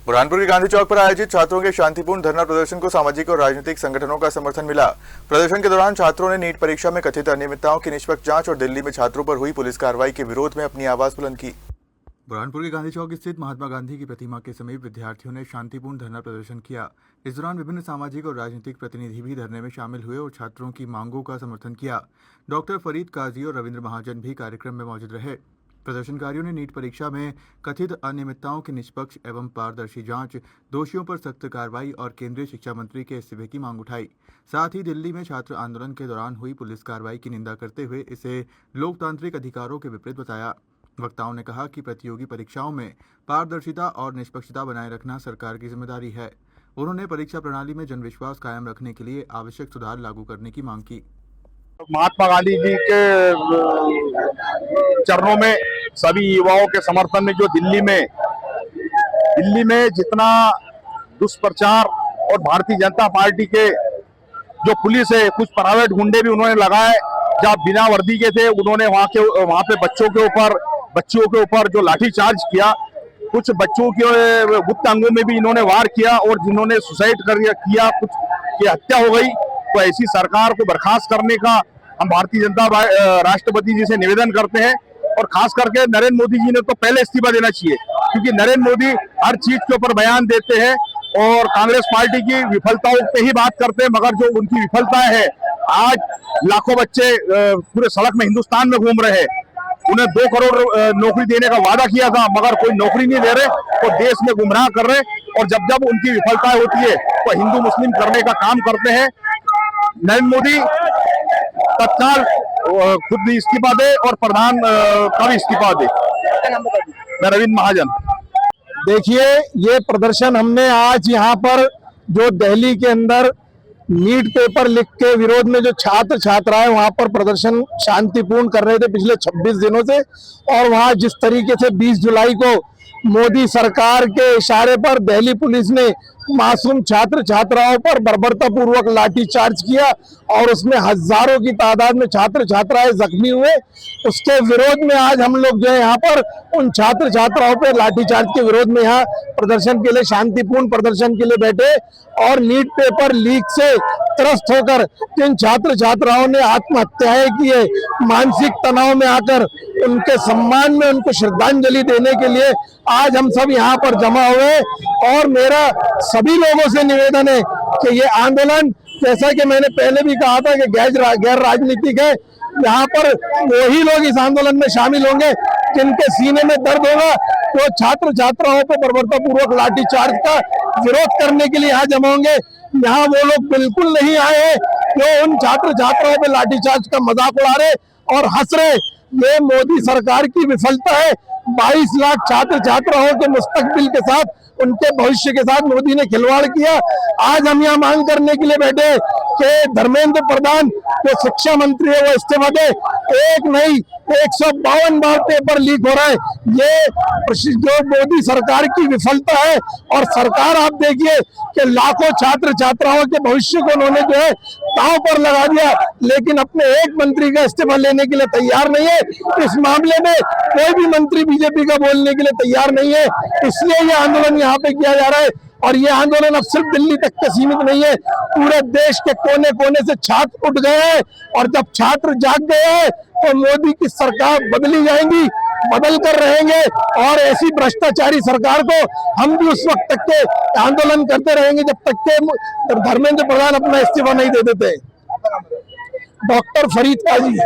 बुरहानपुर के गांधी चौक पर आयोजित छात्रों के शांतिपूर्ण धरना प्रदर्शन को सामाजिक और राजनीतिक संगठनों का समर्थन मिला। प्रदर्शन के दौरान छात्रों ने नीट परीक्षा में कथित अनियमितताओं की निष्पक्ष जांच और दिल्ली में छात्रों पर हुई पुलिस कार्रवाई के विरोध में अपनी आवाज बुलंद की। बुरहानपुर के गांधी चौक स्थित महात्मा गांधी की प्रतिमा के समीप विद्यार्थियों ने शांतिपूर्ण धरना प्रदर्शन किया। इस दौरान विभिन्न सामाजिक और राजनीतिक प्रतिनिधि भी धरने में शामिल हुए और छात्रों की मांगों का समर्थन किया। डॉक्टर फरीद काजी और रविंद्र महाजन भी कार्यक्रम में मौजूद रहे। प्रदर्शनकारियों ने नीट परीक्षा में कथित अनियमितताओं की निष्पक्ष एवं पारदर्शी जांच, दोषियों पर सख्त कार्रवाई और केंद्रीय शिक्षा मंत्री के इस्तीफे की मांग उठाई। साथ ही दिल्ली में छात्र आंदोलन के दौरान हुई पुलिस कार्रवाई की निंदा करते हुए इसे लोकतांत्रिक अधिकारों के विपरीत बताया। वक्ताओं ने कहा कि प्रतियोगी परीक्षाओं में पारदर्शिता और निष्पक्षता बनाए रखना सरकार की जिम्मेदारी है। उन्होंने परीक्षा प्रणाली में जनविश्वास कायम रखने के लिए आवश्यक सुधार लागू करने की मांग की। महात्मा गांधी जी के चरणों में सभी युवाओं के समर्थन में जो दिल्ली में जितना दुष्प्रचार और भारतीय जनता पार्टी के जो पुलिस है, कुछ प्राइवेट गुंडे भी उन्होंने लगाए, जब बिना वर्दी के थे उन्होंने वहां पे बच्चियों के ऊपर जो लाठीचार्ज किया, कुछ बच्चों के गुप्त अंगों में भी इन्होंने वार किया और जिन्होंने सुसाइड किया, कुछ की हत्या हो गई। तो ऐसी सरकार को बर्खास्त करने का हम भारतीय जनता राष्ट्रपति जी से निवेदन करते हैं और खास करके नरेंद्र मोदी जी ने तो पहले इस्तीफा देना चाहिए, क्योंकि नरेंद्र मोदी हर चीज के ऊपर बयान देते हैं और कांग्रेस पार्टी की विफलताओं पे ही बात करते हैं, मगर जो उनकी विफलताएं है, आज लाखों बच्चे पूरे सड़क में हिंदुस्तान में घूम रहे हैं। उन्हें 2 करोड़ नौकरी देने का वादा किया था, मगर कोई नौकरी नहीं दे रहे, तो देश में गुमराह कर रहे। और जब उनकी विफलताएं होती है तो हिंदू मुस्लिम करने का काम करते हैं। नरेंद्र मोदी तत्काल खुद भी इस्तीफा दे और प्रधान का भी इस्तीफा दे। मैं रविंद्र महाजन। देखिए, ये प्रदर्शन हमने आज यहाँ पर जो दिल्ली के अंदर नीट पेपर लीक के विरोध में जो छात्र छात्राएं वहां पर प्रदर्शन शांतिपूर्ण कर रहे थे पिछले 26 दिनों से, और वहां जिस तरीके से 20 जुलाई को मोदी सरकार के इशारे पर दिल्ली पुलिस ने मासूम छात्र छात्राओं पर बर्बरतापूर्वक लाठीचार्ज किया और उसमें हजारों की तादाद में छात्र छात्राएं जख्मी हुए, उसके विरोध में आज हम लोग जो है यहाँ पर उन छात्र छात्राओं पर लाठीचार्ज के विरोध में यहाँ प्रदर्शन के लिए, शांतिपूर्ण प्रदर्शन के लिए बैठे। और नीट पेपर लीक से त्रस्त होकर जिन छात्र छात्राओं ने आत्महत्याएं की है, मानसिक तनाव में आकर उनके सम्मान में उनको श्रद्धांजलि देने के लिए आज हम सब यहाँ पर जमा हुए। और मेरा सभी लोगों से निवेदन है कि ये आंदोलन, जैसा कि मैंने पहले भी कहा था कि गैर राजनीतिक है, यहाँ पर वही लोग इस आंदोलन में शामिल होंगे जिनके सीने में दर्द होगा, तो छात्र छात्राओं पर बर्बरतापूर्वक लाठीचार्ज का विरोध करने के लिए यहाँ जमा होंगे। यहाँ वो लोग बिल्कुल नहीं आए हैं जो उन छात्र छात्राओं पर लाठीचार्ज का मजाक उड़ा रहे और हंस रहे। ये मोदी सरकार की विफलता है। 22 लाख छात्र छात्राओं के मुस्तकबिल के साथ, उनके भविष्य के साथ मोदी ने खिलवाड़ किया। आज हम यहाँ मांग करने के लिए बैठे कि धर्मेंद्र प्रधान जो शिक्षा मंत्री है वो इस्तीफा दे। एक नहीं 152 बार पेपर लीक हो रहा है। ये जो मोदी सरकार की विफलता है। और सरकार आप देखिए कि लाखों छात्र छात्राओं के भविष्य को उन्होंने जो है दांव पर लगा दिया, लेकिन अपने एक मंत्री का इस्तीफा लेने के लिए तैयार नहीं है। इस मामले में कोई भी मंत्री बीजेपी का बोलने के लिए तैयार नहीं है, इसलिए ये आंदोलन यहाँ पे किया जा रहा है। और ये आंदोलन अब सिर्फ दिल्ली तक के सीमित नहीं है, पूरे देश के कोने कोने से छात्र उठ गए हैं। और जब छात्र जाग गए हैं तो मोदी की सरकार बदली जाएंगी, बदल कर रहेंगे। और ऐसी भ्रष्टाचारी सरकार को हम भी उस वक्त तक के आंदोलन करते रहेंगे जब तक के धर्मेंद्र प्रधान अपना इस्तीफा नहीं दे देते। डॉक्टर फरीद काजी।